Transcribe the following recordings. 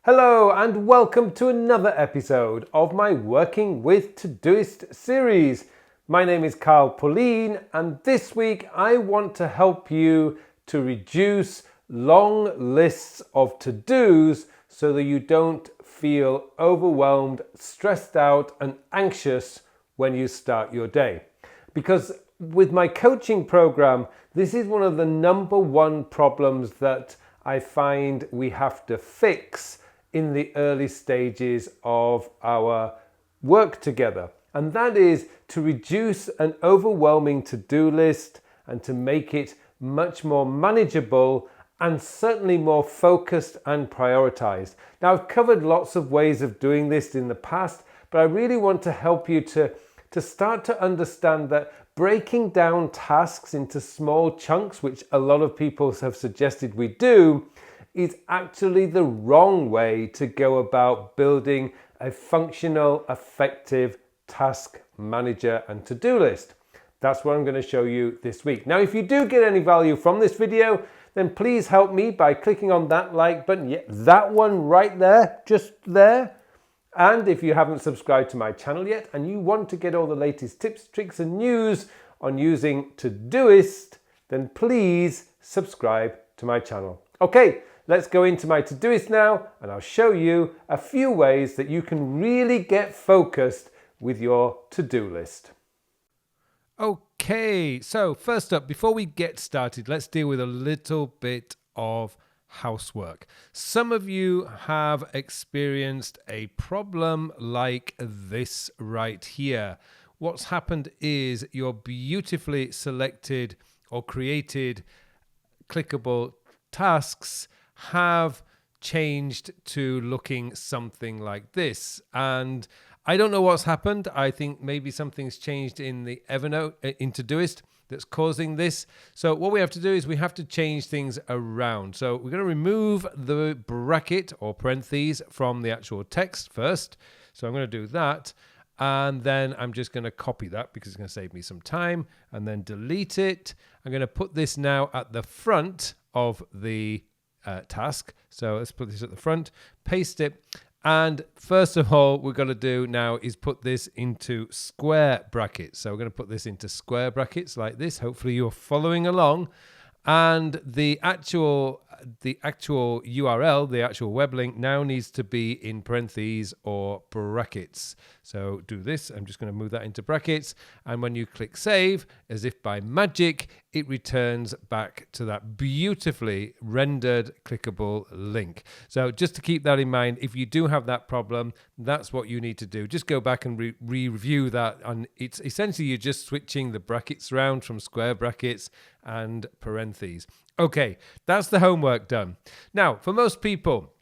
Hello and welcome to another episode of my Working with Todoist series. My name is Carl Pauline and this week I want to help you to reduce long lists of to-dos so that you don't feel overwhelmed, stressed out and anxious when you start your day. Because with my coaching program, this is one of the number one problems that I find we have to fix in the early stages of our work together. And that is to reduce an overwhelming to-do list and to make it much more manageable and certainly more focused and prioritized. Now, I've covered lots of ways of doing this in the past, but I really want to help you to start to understand that breaking down tasks into small chunks, which a lot of people have suggested we do, is actually the wrong way to go about building a functional, effective task manager and to-do list. That's what I'm going to show you this week. Now, if you do get any value from this video, then please help me by clicking on that like button. Yeah, that one right there, just there. And if you haven't subscribed to my channel yet and you want to get all the latest tips, tricks and news on using Todoist, then please subscribe to my channel. Okay. Let's go into my Todoist now and I'll show you a few ways that you can really get focused with your to-do list. Okay, so first up, before we get started, let's deal with a little bit of housework. Some of you have experienced a problem like this right here. What's happened is your beautifully selected or created clickable tasks have changed to looking something like this. And I don't know what's happened. I think maybe something's changed in the Evernote, in Todoist, that's causing this. So what we have to do is we have to change things around. So we're going to remove the bracket or parentheses from the actual text first. So I'm going to do that. And then I'm just going to copy that because it's going to save me some time and then delete it. I'm going to put this now at the front of the task. So let's put this at the front, paste it. And first of all, we're going to do now is put this into square brackets. So we're going to put this into square brackets like this. Hopefully you're following along. And the actual URL, the actual web link now needs to be in parentheses or brackets. So do this. I'm just going to move that into brackets. And when you click save, as if by magic, it returns back to that beautifully rendered clickable link. So just to keep that in mind, if you do have that problem, that's what you need to do. Just go back and review that. And it's essentially you're just switching the brackets around from square brackets and parentheses. Okay, that's the homework done. Now, for most people,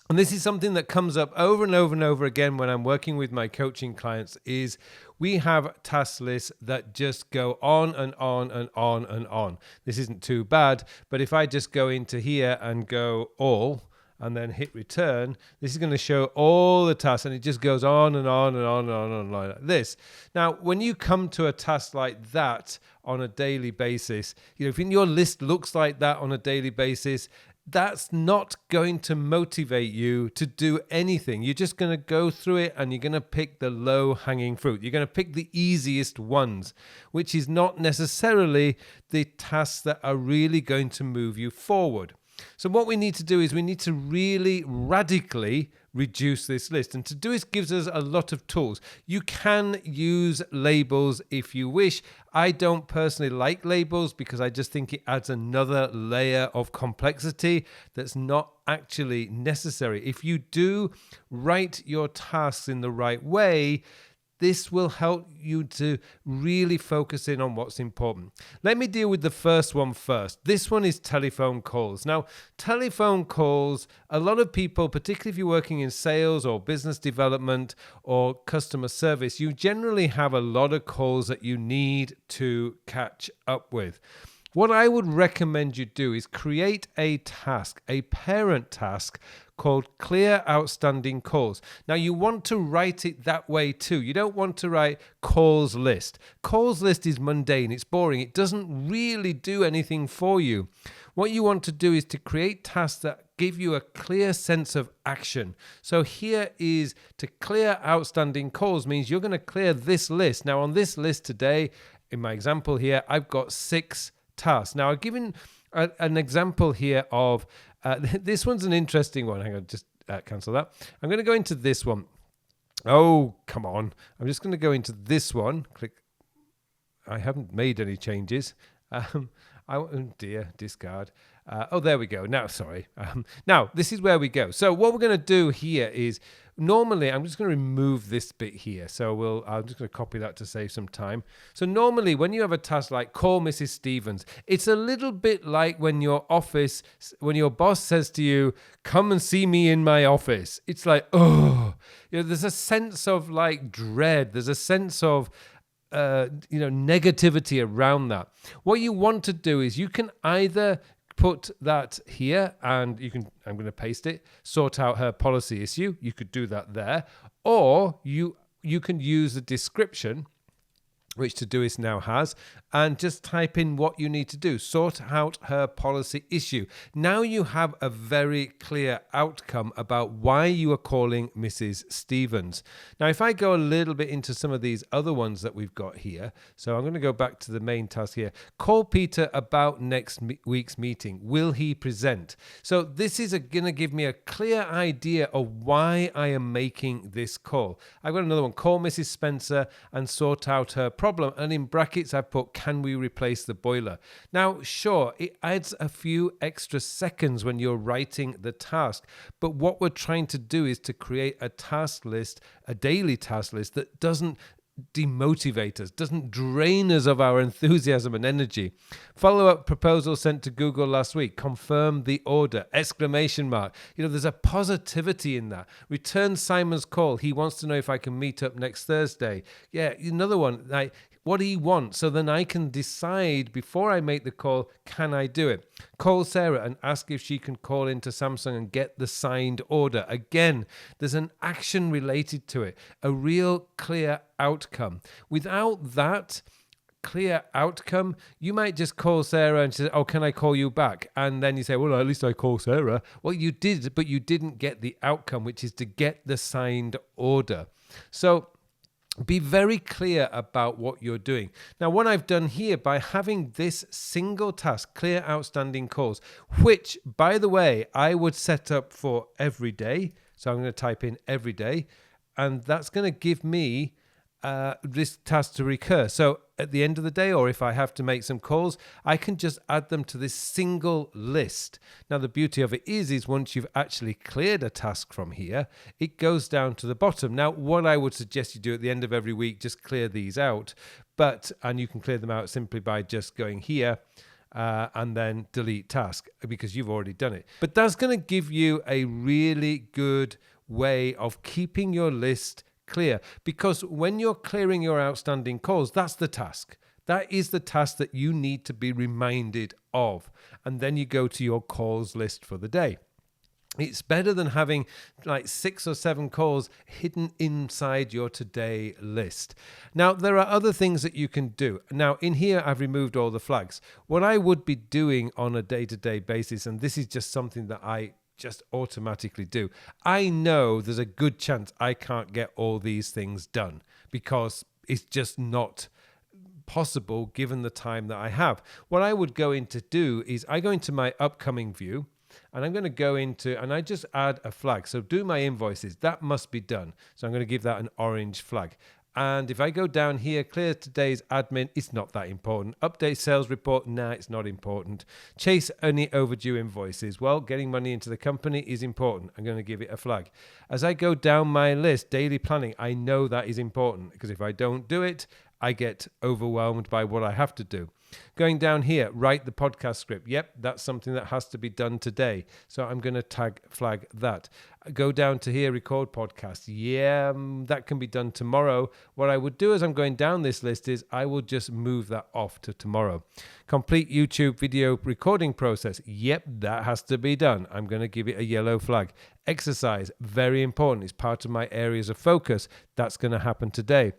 and this is something that comes up over and over and over again when I'm working with my coaching clients, is we have task lists that just go on and on and on and on. This isn't too bad, but if I just go into here and go all, and then hit return, this is going to show all the tasks, and it just goes on and on and on and on and on like this. Now, when you come to a task like that on a daily basis, if your list looks like that on a daily basis, that's not going to motivate you to do anything. You're just going to go through it and you're going to pick the low-hanging fruit. You're going to pick the easiest ones, which is not necessarily the tasks that are really going to move you forward. So what we need to do is we need to really radically reduce this list. And Todoist gives us a lot of tools. You can use labels if you wish. I don't personally like labels because I just think it adds another layer of complexity that's not actually necessary. If you do write your tasks in the right way, this will help you to really focus in on what's important. Let me deal with the first one first. This one is telephone calls. Now, telephone calls, a lot of people, particularly if you're working in sales or business development or customer service, you generally have a lot of calls that you need to catch up with. What I would recommend you do is create a task, a parent task called Clear Outstanding Calls. Now, you want to write it that way too. You don't want to write calls list. Calls list is mundane, it's boring, it doesn't really do anything for you. What you want to do is to create tasks that give you a clear sense of action. So here is to clear outstanding calls means you're going to clear this list. Now on this list today, in my example here, I've got 6 tasks. Now I've given an example here of, this one's an interesting one. Hang on, just cancel that. I'm going to go into this one. Oh, come on. I'm just going to go into this one. Click. I haven't made any changes. Oh dear, discard. Oh, there we go. Now, sorry. Now, this is where we go. So what we're going to do here is, normally, I'm just going to remove this bit here. So I'm just going to copy that to save some time. So normally, when you have a task like call Mrs. Stevens, it's a little bit like when your boss says to you, come and see me in my office. It's like, oh, there's a sense of like dread. There's a sense of negativity around that. What you want to do is you can either put that here and I'm going to paste it, sort out her policy issue. You could do that there, or you can use the description, which Todoist now has, and just type in what you need to do. Sort out her policy issue. Now you have a very clear outcome about why you are calling Mrs. Stevens. Now, if I go a little bit into some of these other ones that we've got here, so I'm going to go back to the main task here. Call Peter about next week's meeting. Will he present? So this is going to give me a clear idea of why I am making this call. I've got another one. Call Mrs. Spencer and sort out her problem. And in brackets, I've put, can we replace the boiler? Now, sure, it adds a few extra seconds when you're writing the task. But what we're trying to do is to create a task list, a daily task list that doesn't demotivate us, doesn't drain us of our enthusiasm and energy. Follow-up proposal sent to Google last week. Confirm the order! Exclamation mark. There's a positivity in that. Return Simon's call. He wants to know if I can meet up next Thursday. Yeah, another one. Like, what do you want? So then I can decide before I make the call, can I do it? Call Sarah and ask if she can call into Samsung and get the signed order. Again, there's an action related to it, a real clear outcome. Without that clear outcome, you might just call Sarah and say, oh, can I call you back? And then you say, well, at least I call Sarah. Well, you did, but you didn't get the outcome, which is to get the signed order. So be very clear about what you're doing. Now, what I've done here by having this single task, clear outstanding calls, which, by the way, I would set up for every day. So I'm going to type in every day, and that's going to give me this task to recur. So at the end of the day, or if I have to make some calls, I can just add them to this single list. Now, the beauty of it is once you've actually cleared a task from here, it goes down to the bottom. Now, what I would suggest you do at the end of every week, just clear these out. And you can clear them out simply by just going here and then delete task, because you've already done it. But that's going to give you a really good way of keeping your list clear, because when you're clearing your outstanding calls, that's the task. That is the task that you need to be reminded of. And then you go to your calls list for the day. It's better than having like 6 or 7 calls hidden inside your today list. Now, there are other things that you can do. Now, in here, I've removed all the flags. What I would be doing on a day-to-day basis, and this is just something that I just automatically do. I know there's a good chance I can't get all these things done because it's just not possible given the time that I have. What I would go in to do is I go into my upcoming view, and I'm going to go into, and I just add a flag. So do my invoices, that must be done. So I'm going to give that an orange flag. And if I go down here, clear today's admin, it's not that important. Update sales report, nah, it's not important. Chase any overdue invoices. Well, getting money into the company is important. I'm going to give it a flag. As I go down my list, daily planning, I know that is important because if I don't do it, I get overwhelmed by what I have to do. Going down here, write the podcast script. Yep, that's something that has to be done today. So I'm going to flag that. Go down to here, record podcast. Yeah, that can be done tomorrow. What I would do as I'm going down this list is I will just move that off to tomorrow. Complete YouTube video recording process. Yep, that has to be done. I'm going to give it a yellow flag. Exercise, very important. It's part of my areas of focus. That's going to happen today.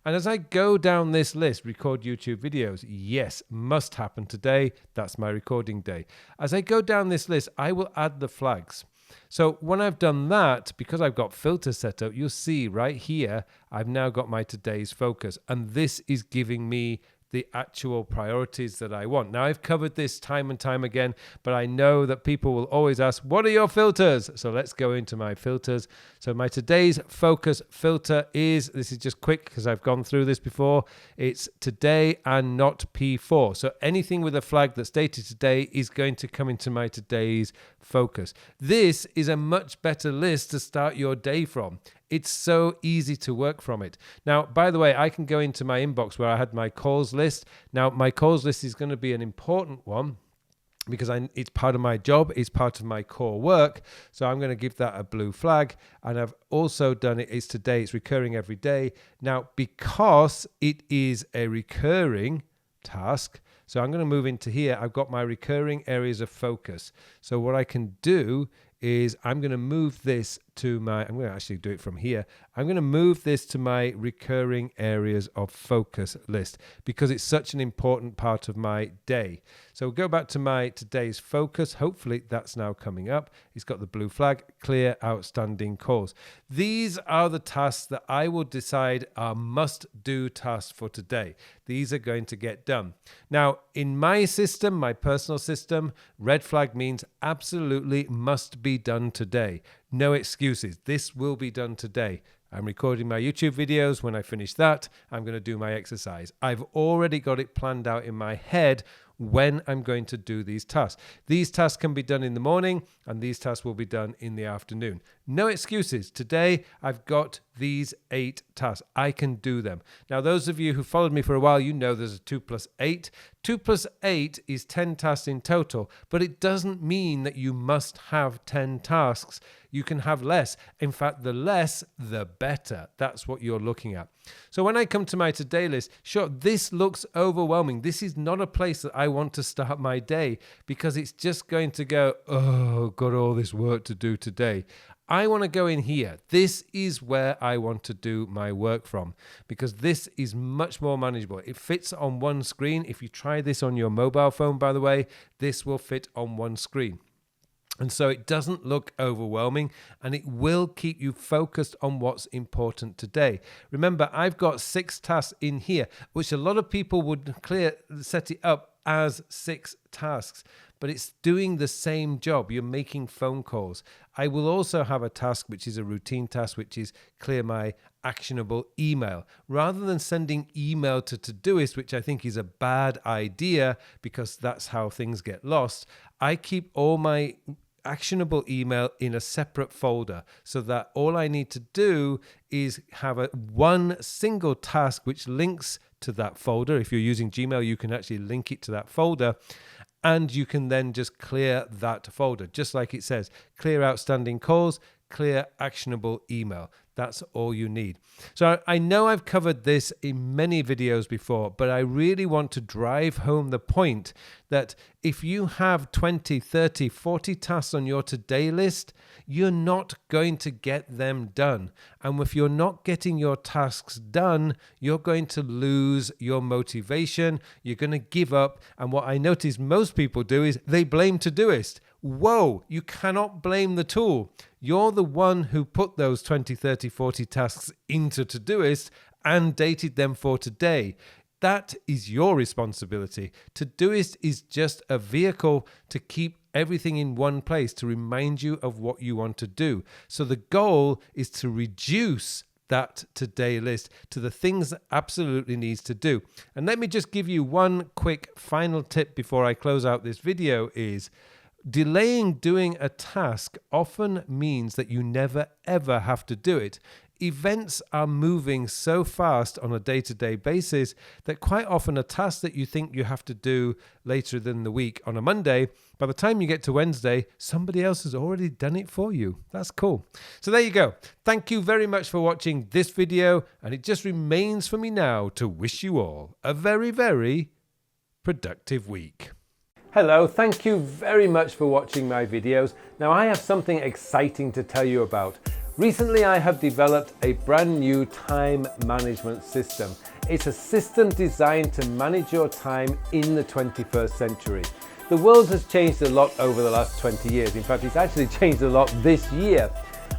And as I go down this list, record YouTube videos. Yes, yes, must happen today. That's my recording day. As I go down this list, I will add the flags. So when I've done that, because I've got filters set up, you'll see right here, I've now got my today's focus. And this is giving me the actual priorities that I want. Now, I've covered this time and time again, but I know that people will always ask, what are your filters? So let's go into my filters. So my today's focus filter is, this is just quick because I've gone through this before, it's today and not P4. So anything with a flag that's dated today is going to come into my today's focus. This is a much better list to start your day from. It's so easy to work from it. Now, by the way, I can go into my inbox where I had my calls list. Now, my calls list is going to be an important one because it's part of my job, it's part of my core work. So I'm going to give that a blue flag. And I've also done it's today, it's recurring every day. Now, because it is a recurring task, so I'm going to move into here. I've got my recurring areas of focus. So what I can do is I'm going to move this to my, I'm going to actually do it from here. I'm going to move this to my recurring areas of focus list because it's such an important part of my day. So we'll go back to my today's focus. Hopefully that's now coming up. It's got the blue flag, clear outstanding calls. These are the tasks that I will decide are must-do tasks for today. These are going to get done. Now, in my system, my personal system, red flag means absolutely must be done today. No excuses. This will be done today. I'm recording my YouTube videos. When I finish that, I'm going to do my exercise. I've already got it planned out in my head when I'm going to do these tasks. These tasks can be done in the morning and these tasks will be done in the afternoon. No excuses. Today, I've got these 8 tasks. I can do them. Now, those of you who followed me for a while, you know there's a 2 plus 8. 2 plus 8 is 10 tasks in total, but it doesn't mean that you must have 10 tasks. You can have less. In fact, the less, the better. That's what you're looking at. So when I come to my today list, sure, this looks overwhelming. This is not a place that I want to start my day because it's just going to go, oh, got all this work to do today. I want to go in here. This is where I want to do my work from because this is much more manageable. It fits on one screen. If you try this on your mobile phone, by the way, this will fit on one screen. And so it doesn't look overwhelming and it will keep you focused on what's important today. Remember, I've got 6 tasks in here, which a lot of people would set it up as 6 tasks, but it's doing the same job. You're making phone calls. I will also have a task, which is a routine task, which is clear my actionable email. Rather than sending email to Todoist, which I think is a bad idea because that's how things get lost, I keep all my actionable email in a separate folder so that all I need to do is have one single task which links to that folder. If you're using Gmail, you can actually link it to that folder and you can then just clear that folder. Just like it says, clear outstanding calls, clear actionable email. That's all you need. So I know I've covered this in many videos before, but I really want to drive home the point that if you have 20, 30, 40 tasks on your today list, you're not going to get them done. And if you're not getting your tasks done, you're going to lose your motivation. You're going to give up. And what I notice most people do is they blame Todoist. Whoa, you cannot blame the tool. You're the one who put those 20, 30, 40 tasks into Todoist and dated them for today. That is your responsibility. Todoist is just a vehicle to keep everything in one place, to remind you of what you want to do. So the goal is to reduce that today list to the things that absolutely needs to do. And let me just give you one quick final tip before I close out this video is delaying doing a task often means that you never ever have to do it. Events are moving so fast on a day-to-day basis that quite often a task that you think you have to do later in the week on a Monday, by the time you get to Wednesday, somebody else has already done it for you. That's cool. So there you go. Thank you very much for watching this video, and it just remains for me now to wish you all a very, very productive week. Hello, thank you very much for watching my videos. Now I have something exciting to tell you about. Recently I have developed a brand new time management system. It's a system designed to manage your time in the 21st century. The world has changed a lot over the last 20 years. In fact, it's actually changed a lot this year.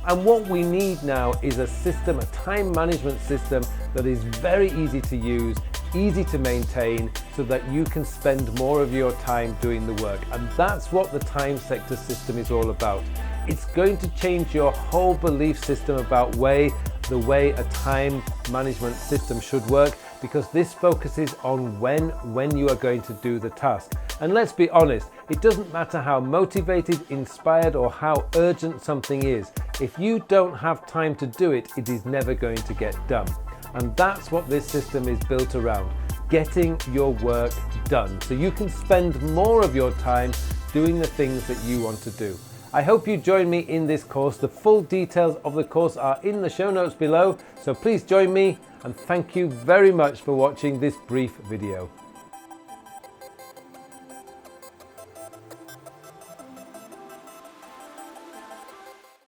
And what we need now is a system, a time management system that is very easy to use, easy to maintain, so that you can spend more of your time doing the work. And that's what the time sector system is all about. It's going to change your whole belief system about the way a time management system should work, because this focuses on when you are going to do the task. And let's be honest, it doesn't matter how motivated, inspired, or how urgent something is. If you don't have time to do it, it is never going to get done. And that's what this system is built around, getting your work done, so you can spend more of your time doing the things that you want to do. I hope you join me in this course. The full details of the course are in the show notes below, so please join me, and thank you very much for watching this brief video.